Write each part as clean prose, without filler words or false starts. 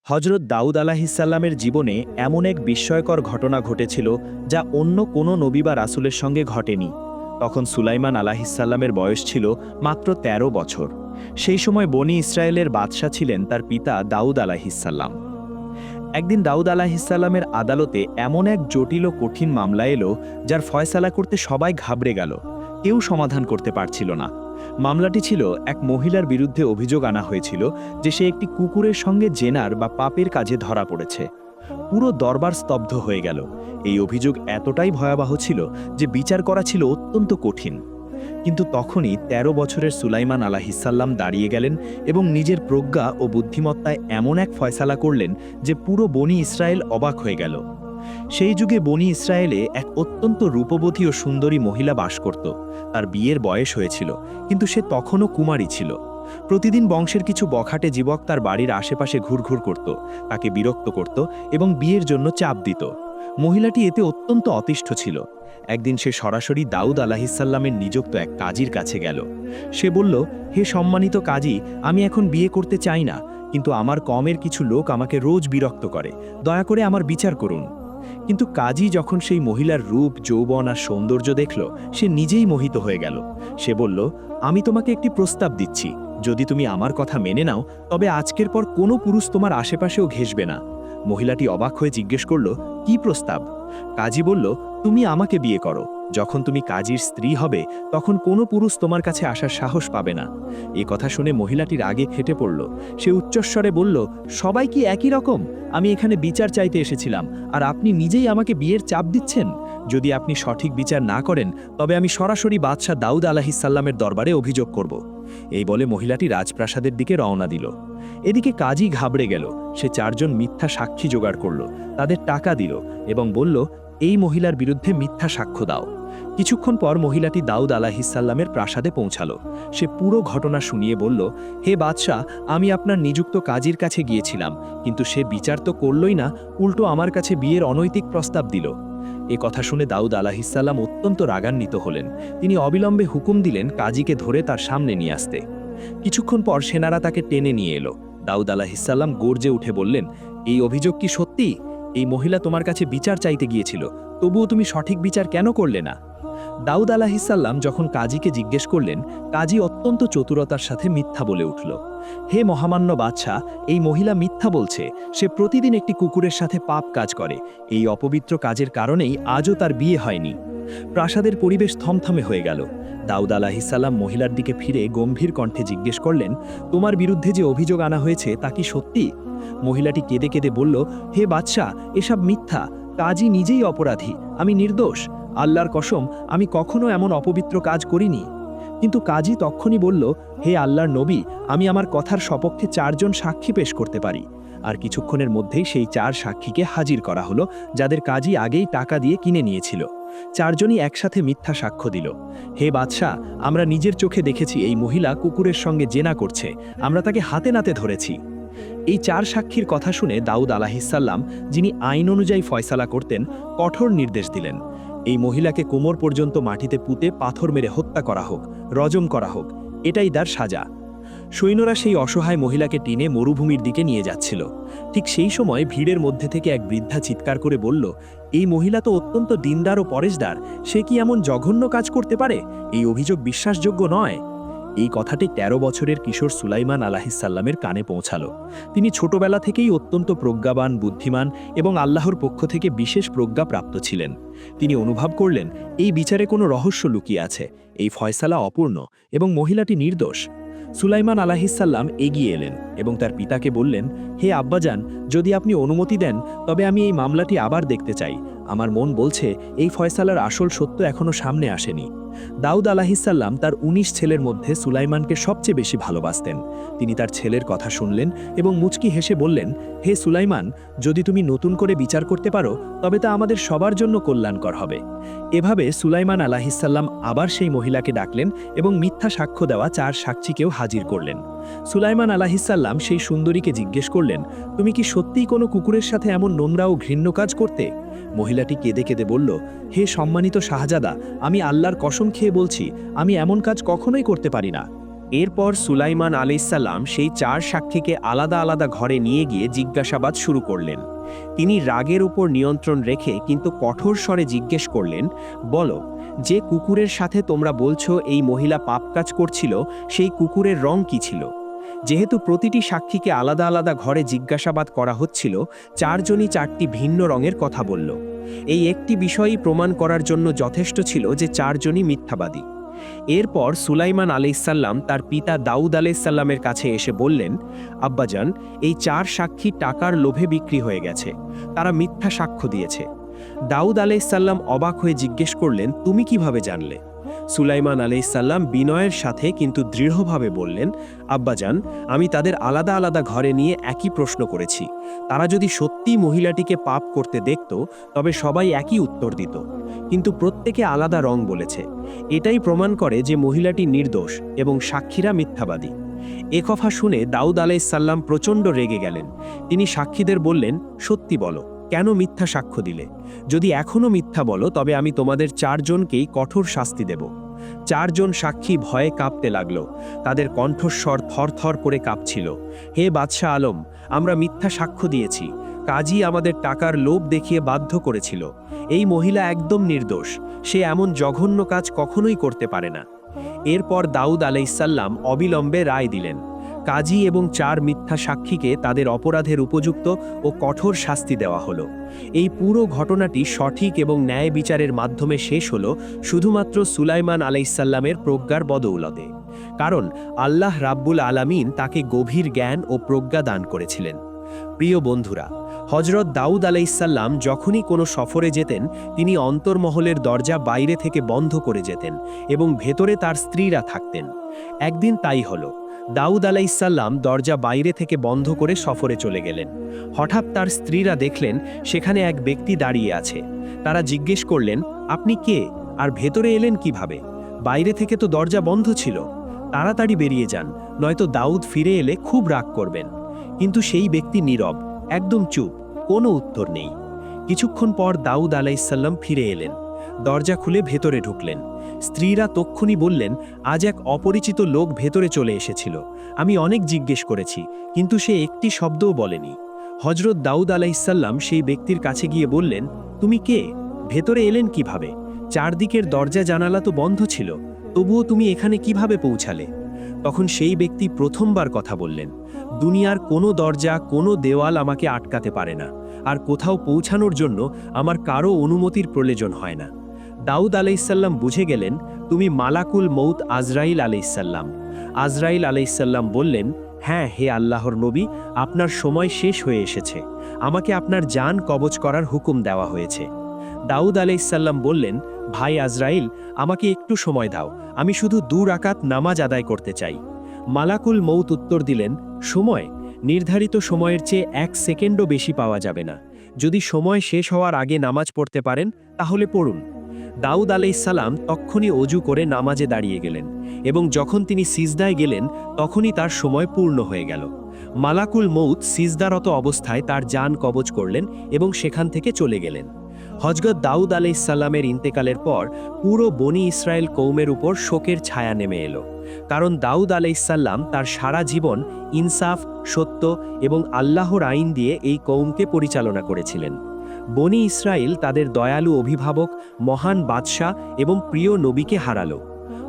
হজরত দাউদ আলাহিসাল্লামের জীবনে এমন এক বিস্ময়কর ঘটনা ঘটেছিল যা অন্য কোনো নবী বা রাসূলের সঙ্গে ঘটেনি। তখন সুলাইমান আলাহিসাল্লামের বয়স ছিল মাত্র ১৩ বছর। সেই সময় বনি ইসরায়েলের বাদশা ছিলেন তার পিতা দাউদ আলাহিসাল্লাম। একদিন দাউদ আলাহিসাল্লামের আদালতে এমন এক জটিল ও কঠিন মামলা এলো, যার ফয়সালা করতে সবাই ঘাবড়ে গেল। কেউ সমাধান করতে পারছিল না। মামলাটি ছিল এক মহিলার বিরুদ্ধে অভিযোগ আনা হয়েছিল যে সে একটি কুকুরের সঙ্গে জেনার বা পাপের কাজে ধরা পড়েছে। পুরো দরবার স্তব্ধ হয়ে গেল। এই অভিযোগ এতটাই ভয়াবহ ছিল যে বিচার করা ছিল অত্যন্ত কঠিন। কিন্তু তখনই ১৩ বছরের সুলাইমান আলাহিসাল্লাম দাঁড়িয়ে গেলেন এবং নিজের প্রজ্ঞা ও বুদ্ধিমত্তায় এমন এক ফয়সালা করলেন যে পুরো বনি ইসরায়েল অবাক হয়ে গেল। সেই যুগে বনি ইসরায়েলে এক অত্যন্ত রূপবতী ও সুন্দরী মহিলা বাস করত। তার বিয়ের বয়স হয়েছিল, কিন্তু সে তখনও কুমারী ছিল। প্রতিদিন বংশের কিছু বখাটে যুবক তার বাড়ির আশেপাশে ঘুরঘুর করত, তাকে বিরক্ত করত এবং বিয়ের জন্য চাপ দিত। মহিলাটি এতে অত্যন্ত অতিষ্ঠ ছিল। একদিন সে সরাসরি দাউদ আলাহিসাল্লামের নিযুক্ত এক কাজীর কাছে গেল। সে বলল, হে সম্মানিত কাজী, আমি এখন বিয়ে করতে চাই না, কিন্তু আমার কমের কিছু লোক আমাকে রোজ বিরক্ত করে। দয়া করে আমার বিচার করুন। কিন্তু কাজী যখন সেই মহিলার রূপ, যৌবন আর সৌন্দর্য দেখল, সে নিজেই মোহিত হয়ে গেল। সে বলল, আমি তোমাকে একটি প্রস্তাব দিচ্ছি। যদি তুমি আমার কথা মেনে নাও, তবে আজকের পর কোনো পুরুষ তোমার আশেপাশেও ঘেঁষবে না। মহিলাটি অবাক হয়ে জিজ্ঞেস করল, কি প্রস্তাব? কাজী বলল, তুমি আমাকে বিয়ে করো। যখন তুমি কাজীর স্ত্রী হবে, তখন কোনো পুরুষ তোমার কাছে আসার সাহস পাবে না। এ কথা শুনে মহিলাটির আগে ফেটে পড়ল। সে উচ্চস্বরে বলল, সবাই কি একই রকম? আমি এখানে বিচার চাইতে এসেছিলাম, আর আপনি নিজেই আমাকে বিয়ের চাপ দিচ্ছেন। যদি আপনি সঠিক বিচার না করেন, তবে আমি সরাসরি বাদশাহ দাউদ আলাহিসাল্লামের দরবারে অভিযোগ করব। এই বলে মহিলাটি রাজপ্রাসাদের দিকে রওনা দিল। এদিকে কাজী ঘাবড়ে গেল। সে ৪ জন মিথ্যা সাক্ষী জোগাড় করল, তাদের টাকা দিল এবং বলল, এই মহিলার বিরুদ্ধে মিথ্যা সাক্ষ্য দাও। কিছুক্ষণ পর মহিলাটি দাউদ আলাহিসাল্লামের প্রাসাদে পৌঁছালো। সে পুরো ঘটনা শুনিয়ে বলল, হে বাদশাহ, আমি আপনার নিযুক্ত কাজীর কাছে গিয়েছিলাম, কিন্তু সে বিচার তো করলই না, উল্টো আমার কাছে বিয়ের অনৈতিক প্রস্তাব দিল। এ কথা শুনে দাউদ আলাহিসাল্লাম অত্যন্ত রাগান্বিত হলেন। তিনি অবিলম্বে হুকুম দিলেন কাজীকে ধরে তার সামনে নিয়ে আসতে। কিছুক্ষণ পর সেনারা তাকে টেনে নিয়ে এলো। দাউদ আলাহিসাল্লাম গর্জে উঠে বললেন, এই অভিযোগ কি সত্যি? এই মহিলা তোমার কাছে বিচার চাইতে গিয়েছিল, তবুও তুমি সঠিক বিচার কেন করলে না? দাউদ আলাহিসাল্লাম যখন কাজীকে জিজ্ঞেস করলেন, কাজী অত্যন্ত চতুরতার সাথে মিথ্যা বলে উঠল। হে মহামান্য বাদশাহ, এই মহিলা মিথ্যা বলছে। সে প্রতিদিন একটি কুকুরের সাথে পাপ কাজ করে। এই অপবিত্র কাজের কারণেই আজও তার বিয়ে হয়নি। প্রাসাদের পরিবেশ থমথমে হয়ে গেল। দাউদ আলাহিসাল্লাম মহিলার দিকে ফিরে গম্ভীর কণ্ঠে জিজ্ঞেস করলেন, তোমার বিরুদ্ধে যে অভিযোগ আনা হয়েছে তা কি সত্যি? মহিলাটি কেঁদে কেঁদে বলল, হে বাদশাহ, এসব মিথ্যা। কাজী নিজেই অপরাধী, আমি নির্দোষ। আল্লাহর কসম, আমি কখনো এমন অপবিত্র কাজ করিনি। কিন্তু কাজী তক্ষুনি বলল, হে আল্লাহর নবী, আমি আমার কথার সপক্ষে ৪ জন সাক্ষী পেশ করতে পারি। আর কিছুক্ষণের মধ্যেই সেই ৪ সাক্ষীকে হাজির করা হলো, যাদের কাজী আগেই টাকা দিয়ে কিনে নিয়েছিল। ৪ জনই একসাথে মিথ্যা সাক্ষ্য দিল। হে বাদশাহ, আমরা নিজের চোখে দেখেছি এই মহিলা কুকুরের সঙ্গে জেনা করছে। আমরা তাকে হাতে নাতে ধরেছি। এই ৪ সাক্ষীর কথা শুনে দাউদ আলাহিসাল্লাম, যিনি আইন অনুযায়ী ফয়সালা করতেন, কঠোর নির্দেশ দিলেন, এই মহিলাকে কোমর পর্যন্ত মাটিতে পুঁতে পাথর মেরে হত্যা করা হোক, রজম করা হোক। এটাই তার সাজা। সৈন্যরা সেই অসহায় মহিলাকে টেনে মরুভূমির দিকে নিয়ে যাচ্ছিল। ঠিক সেই সময় ভিড়ের মধ্যে থেকে এক বৃদ্ধা চিৎকার করে বলল, এই মহিলা তো অত্যন্ত দিনদার ও পরেশদার। সে কি এমন জঘন্য কাজ করতে পারে? এই অভিযোগ বিশ্বাসযোগ্য নয়। এই কথাটি ১৩ বছরের কিশোর সুলাইমান আলাহিসাল্লামের কানে পৌঁছালো। তিনি ছোটবেলা থেকেই অত্যন্ত প্রজ্ঞাবান, বুদ্ধিমান এবং আল্লাহর পক্ষ থেকে বিশেষ প্রজ্ঞা প্রাপ্ত ছিলেন। তিনি অনুভব করলেন, এই বিচারে কোনো রহস্য লুকিয়ে আছে। এই ফয়সালা অপূর্ণ এবং মহিলাটি নির্দোষ। সুলাইমান আলাহিসাল্লাম এগিয়ে এলেন এবং তার পিতাকে বললেন, হে আব্বাজান, যদি আপনি অনুমতি দেন, তবে আমি এই মামলাটি আবার দেখতে চাই। আমার মন বলছে এই ফয়সালার আসল সত্য এখনো সামনে আসেনি। দাউদ আলাহিসাল্লাম তার ১৯ ছেলের মধ্যে সুলাইমানকে সবচেয়ে বেশি ভালোবাসতেন। তিনি তার ছেলের কথা শুনলেন এবং মুচকি হেসে বললেন, হে সুলাইমান, যদি তুমি নতুন করে বিচার করতে পারো, তবে তা আমাদের সবার জন্য কল্যাণকর হবে। এভাবে সুলাইমান আলাহিসাল্লাম আবার সেই মহিলাকে ডাকলেন এবং মিথ্যা সাক্ষ্য দেওয়া ৪ সাক্ষীকেও হাজির করলেন। সুলাইমান আলাহিসাল্লাম সেই সুন্দরীকে জিজ্ঞেস করলেন, তুমি কি সত্যিই কোনো কুকুরের সাথে এমন নোংরা ও ঘৃণ্য কাজ করতে? মহিলাটি কেঁদে কেঁদে বলল, হে সম্মানিত শাহজাদা, আমি আল্লাহর কসম খেয়ে বলছি, আমি এমন কাজ কখনোই করতে পারি না। এরপর সুলাইমান আলাইসাল্লাম সেই 4 সাক্ষীকে আলাদা আলাদা ঘরে নিয়ে গিয়ে জিজ্ঞাসাবাদ শুরু করলেন। তিনি রাগের উপর নিয়ন্ত্রণ রেখে কিন্তু কঠোর স্বরে জিজ্ঞেস করলেন, বলো, যে কুকুরের সাথে তোমরা বলছো এই মহিলা পাপ কাজ করছিল, সেই কুকুরের রং কি ছিল? যেহেতু প্রতিটি সাক্ষীকে আলাদা আলাদা ঘরে জিজ্ঞাসাবাদ করা হচ্ছিল, 4 জনই 4টি ভিন্ন রঙের কথা বলল। এই একটি বিষয়ই প্রমাণ করার জন্য যথেষ্ট ছিল যে 4 জনই মিথ্যাবাদী। এরপর সুলাইমান আলাইসাল্লাম তার পিতা দাউদ আলাইসাল্লামের কাছে এসে বললেন, আব্বাজান, এই 4 সাক্ষী টাকার লোভে বিক্রি হয়ে গেছে, তারা মিথ্যা সাক্ষ্য দিয়েছে। দাউদ আলাইসাল্লাম অবাক হয়ে জিজ্ঞেস করলেন, তুমি কিভাবে জানলে? সুলাইমান আলাইসাল্লাম বিনয়ের সাথে কিন্তু দৃঢ়ভাবে বললেন, আব্বাজান, আমি তাদের আলাদা আলাদা ঘরে নিয়ে একই প্রশ্ন করেছি। তারা যদি সত্যি মহিলাটিকে পাপ করতে দেখত তবে সবাই একই উত্তর দিত, কিন্তু প্রত্যেকে আলাদা রং বলেছে। এটাই প্রমাণ করে যে মহিলাটি নির্দোষ এবং সাক্ষীরা মিথ্যাবাদী। এ কথা শুনে দাউদ আলাইসাল্লাম প্রচণ্ড রেগে গেলেন। তিনি সাক্ষীদের বললেন, সত্যি বলো, কেন মিথ্যা সাক্ষ্য দিলে? যদি এখনও মিথ্যা বলো তবে আমি তোমাদের 4 জনকেই কঠোর শাস্তি দেব। 4 জন সাক্ষী ভয়ে কাঁপতে লাগল। তাদের কণ্ঠস্বর থরথর করে কাঁপছিল। হে বাদশাহ আলম, আমরা মিথ্যা সাক্ষ্য দিয়েছি। কাজী আমাদের টাকার লোভ দেখিয়ে বাধ্য করেছিল। এই মহিলা একদম নির্দোষ, সে এমন জঘন্য কাজ কখনোই করতে পারে না। এরপর দাউদ আলাইসাল্লাম অবিলম্বে রায় দিলেন। কাজী এবং 4 মিথ্যা সাক্ষীকে তাদের অপরাধের উপযুক্ত ও কঠোর শাস্তি দেওয়া হলো। এই পুরো ঘটনাটি সঠিক এবং ন্যায় বিচারের মাধ্যমে শেষ হলো শুধুমাত্র সুলাইমান আলাইসাল্লামের প্রজ্ঞার বদৌলতে। কারণ আল্লাহ রাব্বুল আলামিন তাকে গভীর জ্ঞান ও প্রজ্ঞা দান করেছিলেন। প্রিয় বন্ধুরা, হজরত দাউদ আলাইসাল্লাম যখনই কোনো সফরে যেতেন, তিনি অন্তর্মহলের দরজা বাইরে থেকে বন্ধ করে যেতেন এবং ভেতরে তার স্ত্রীরা থাকতেন। একদিন তাই হলো। দাউদ আলাইসাল্লাম দরজা বাইরে থেকে বন্ধ করে সফরে চলে গেলেন। হঠাৎ তার স্ত্রীরা দেখলেন সেখানে এক ব্যক্তি দাঁড়িয়ে আছে। তারা জিজ্ঞেস করলেন, আপনি কে আর ভেতরে এলেন কিভাবে? বাইরে থেকে তো দরজা বন্ধ ছিল। তাড়াতাড়ি বেরিয়ে যান, নয়তো দাউদ ফিরে এলে খুব রাগ করবেন। কিন্তু সেই ব্যক্তি নীরব, একদম চুপ, কোনো উত্তর নেই। কিছুক্ষণ পর দাউদ আলাইসাল্লাম ফিরে এলেন। দরজা খুলে ভেতরে ঢুকলেন। স্ত্রীরা তক্ষুনি বললেন, আজ এক অপরিচিত লোক ভেতরে চলে এসেছিল। আমি অনেক জিজ্ঞেস করেছি, কিন্তু সে একটি শব্দও বলেনি। হজরত দাউদ আলাইসাল্লাম সেই ব্যক্তির কাছে গিয়ে বললেন, তুমি কে? ভেতরে এলেন কিভাবে? চারদিকের দরজা জানালা তো বন্ধ ছিল, তবুও তুমি এখানে কিভাবে পৌঁছালে? তখন সেই ব্যক্তি প্রথমবার কথা বললেন, দুনিয়ার কোনো দরজা, কোনো দেওয়াল আমাকে আটকাতে পারে না, আর কোথাও পৌঁছানোর জন্য আমার কারো অনুমতির প্রয়োজন হয় না। দাউদ আলাইসাল্লাম বুঝে গেলেন, তুমি মালাকুল মৌত আজরাইল আলাইসাল্লাম। আজরাইল আলাইসাল্লাম বললেন, হ্যাঁ হে আল্লাহর নবী, আপনার সময় শেষ হয়ে এসেছে। আমাকে আপনার জান কবজ করার হুকুম দেওয়া হয়েছে। দাউদ আলাইসাল্লাম বললেন, ভাই আজরাইল, আমাকে একটু সময় দাও, আমি শুধু 2 রাকাত নামাজ আদায় করতে চাই। মালাকুল মৌত উত্তর দিলেন, সময়? নির্ধারিত সময়ের চেয়ে 1 সেকেন্ডও বেশি পাওয়া যাবে না। যদি সময় শেষ হওয়ার আগে নামাজ পড়তে পারেন তাহলে পড়ুন। দাউদ আলাইসাল্লাম তক্ষুনি অজু করে নামাজে দাঁড়িয়ে গেলেন এবং যখন তিনি সিজদায় গেলেন তখনই তার সময় পূর্ণ হয়ে গেল। মালাকুল মৌত সিজদারত অবস্থায় তার জান কবজ করলেন এবং সেখান থেকে চলে গেলেন। হজরত দাউদ আলাইসাল্লামের ইন্তেকালের পর পুরো বনি ইসরায়েল কওমের উপর শোকের ছায়া নেমে এলো। কারণ দাউদ আলাইসাল্লাম তার সারা জীবন ইনসাফ, সত্য এবং আল্লাহর আইন দিয়ে এই কওমকে পরিচালনা করেছিলেন। বনি ইসরায়েল তাদের দয়ালু অভিভাবক, মহান বাদশাহ এবং প্রিয় নবীকে হারালো।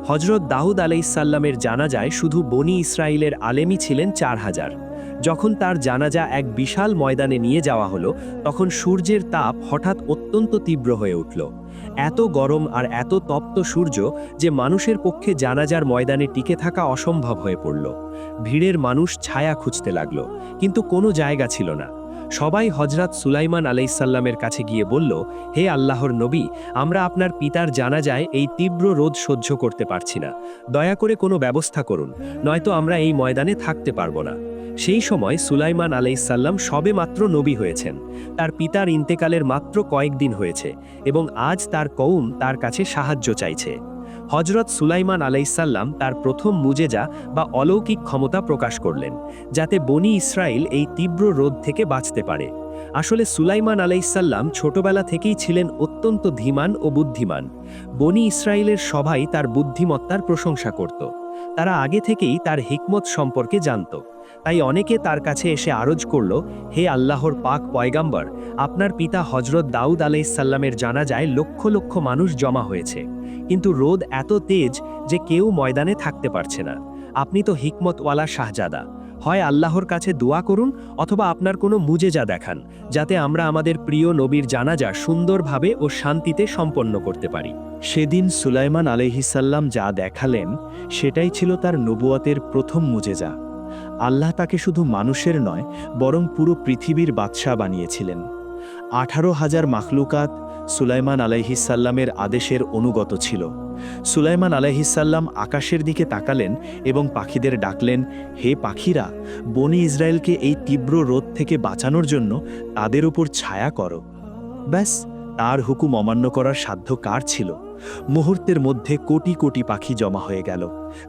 হজরত দাউদ আলাইসাল্লামের জানাজায় শুধু বনি ইসরায়েলের আলেমই ছিলেন 4000। যখন তার জানাজা এক বিশাল ময়দানে নিয়ে যাওয়া হলো, তখন সূর্যের তাপ হঠাৎ অত্যন্ত তীব্র হয়ে উঠল। এত গরম আর এত তপ্ত সূর্য যে মানুষের পক্ষে জানাজার ময়দানে টিকে থাকা অসম্ভব হয়ে পড়ল। ভিড়ের মানুষ ছায়া খুঁজতে লাগলো, কিন্তু কোনো জায়গা ছিল না। সবাই হজরত সুলাইমান আলাইসাল্লামের কাছে গিয়ে বলল, হে আল্লাহর নবী, আমরা আপনার পিতার জানাজায় এই তীব্র রোদ সহ্য করতে পারছি না। দয়া করে কোনো ব্যবস্থা করুন, নয়তো আমরা এই ময়দানে থাকতে পারবো না। সেই সময় সুলাইমান আলাইসাল্লাম সবে মাত্র নবী হয়েছেন। তার পিতার ইন্তেকালের মাত্র কয়েকদিন হয়েছে এবং আজ তার কওম তার কাছে সাহায্য চাইছে। হজরত সুলাইমান আলাইসাল্লাম তার প্রথম মুজেজা বা অলৌকিক ক্ষমতা প্রকাশ করলেন, যাতে বনি ইসরায়েল এই তীব্র রোদ থেকে বাঁচতে পারে। আসলে সুলাইমান আলাইসাল্লাম ছোটবেলা থেকেই ছিলেন অত্যন্ত ধীমান ও বুদ্ধিমান। বনি ইসরায়েলের সবাই তার বুদ্ধিমত্তার প্রশংসা করত। তারা আগে থেকেই তার হিকমত সম্পর্কে জানত। তাই অনেকে তার কাছে এসে আরজ করল, হে আল্লাহর পাক পয়গাম্বর, আপনার পিতা হজরত দাউদ আলাইহিসসালামের জানাজায় লক্ষ লক্ষ মানুষ জমা হয়েছে, কিন্তু রোদ এত তেজ যে কেউ ময়দানে থাকতে পারছে না। আপনি তো হিকমতওয়ালা শাহজাদা, হয় আল্লাহর কাছে দোয়া করুন অথবা আপনার কোনো মুজেজা দেখান, যাতে আমরা আমাদের প্রিয় নবীর জানাজা সুন্দরভাবে ও শান্তিতে সম্পন্ন করতে পারি। সেদিন সুলাইমান আলাইহিসসালাম যা দেখালেন সেটাই ছিল তার নবুয়তের প্রথম মুজেজা। আল্লাহ তাকে শুধু মানুষের নয়, বরং পুরো পৃথিবীর বাদশাহ বানিয়েছিলেন। 18,000 মাখলুকাত সুলাইমান আলাইহিসসালামের আদেশের অনুগত ছিল। সুলাইমান আলাইহিসসালাম আকাশের দিকে তাকালেন এবং পাখিদের ডাকলেন, হে পাখিরা, বনি ইসরায়েলকে এই তীব্র রোদ থেকে বাঁচানোর জন্য তাদের উপর ছায়া করো। ব্যাস, তার হুকুম অমান্য করার সাধ্য কার ছিল? মুহূর্তের মধ্যে কোটি কোটি পাখি জমা হয়ে গেল।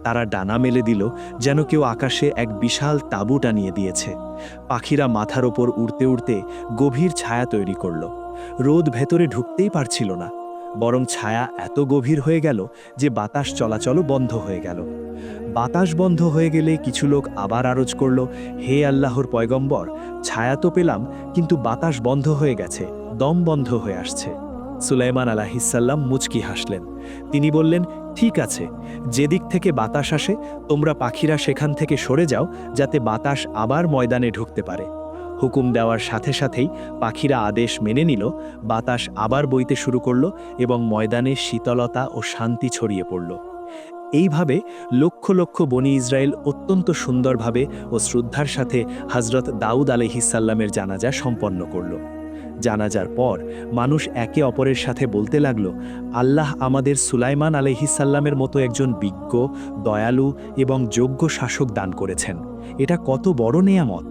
তারা ডানা মেলে দিল, যেন কেউ আকাশে এক বিশাল তাঁবু টানিয়ে দিয়েছে। পাখিরা মাথার ওপর উড়তে উড়তে গভীর ছায়া তৈরি করল। রোদ ভেতরে ঢুকতেই পারছিল না, বরং ছায়া এত গভীর হয়ে গেল যে বাতাস চলাচলও বন্ধ হয়ে গেল। বাতাস বন্ধ হয়ে গেলে কিছু লোক আবার আরজ করল, হে আল্লাহর পয়গম্বর, ছায়া তো পেলাম, কিন্তু বাতাস বন্ধ হয়ে গেছে, দম বন্ধ হয়ে আসছে। সুলাইমান আলাইহিসসালাম মুচকি হাসলেন। তিনি বললেন, ঠিক আছে, যেদিক থেকে বাতাস আসে তোমরা পাখিরা সেখান থেকে সরে যাও, যাতে বাতাস আবার ময়দানে ঢুকতে পারে। হুকুম দেওয়ার সাথে সাথেই পাখিরা আদেশ মেনে নিল। বাতাস আবার বইতে শুরু করল এবং ময়দানে শীতলতা ও শান্তি ছড়িয়ে পড়ল। এইভাবে লক্ষ লক্ষ বনি ইসরায়েল অত্যন্ত সুন্দরভাবে ও শ্রদ্ধার সাথে হজরত দাউদ আলাইহিসসালামের জানাজা সম্পন্ন করল। জানাজার পর মানুষ একে অপরের সাথে বলতে লাগল, আল্লাহ আমাদের সুলাইমান আলাইহিসসালামের মতো একজন বিজ্ঞ, দয়ালু এবং যোগ্য শাসক দান করেছেন। এটা কত বড় নেয়ামত!